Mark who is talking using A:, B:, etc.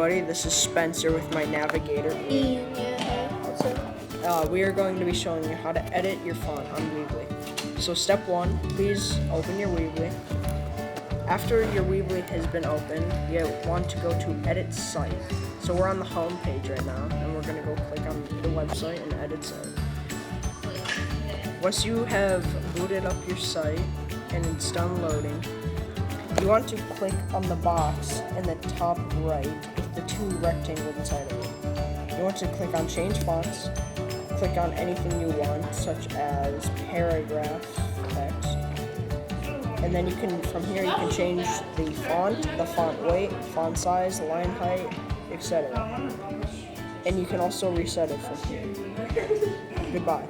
A: everybody, this is Spencer with my navigator. We are going to be showing you how to edit your font on Weebly. So step 1, please open your Weebly. After your Weebly has been opened, you want to go to edit site. So we're on the home page right now, and we're going to go click on the website and edit site. Once you have booted up your site and it's done loading, you want to click on the box in the top right with the 2 rectangles inside of it. You want to click on change fonts, click on anything you want, such as paragraph text, and then you can, from here you can change the font weight, font size, line height, etc. And you can also reset it from here. Goodbye.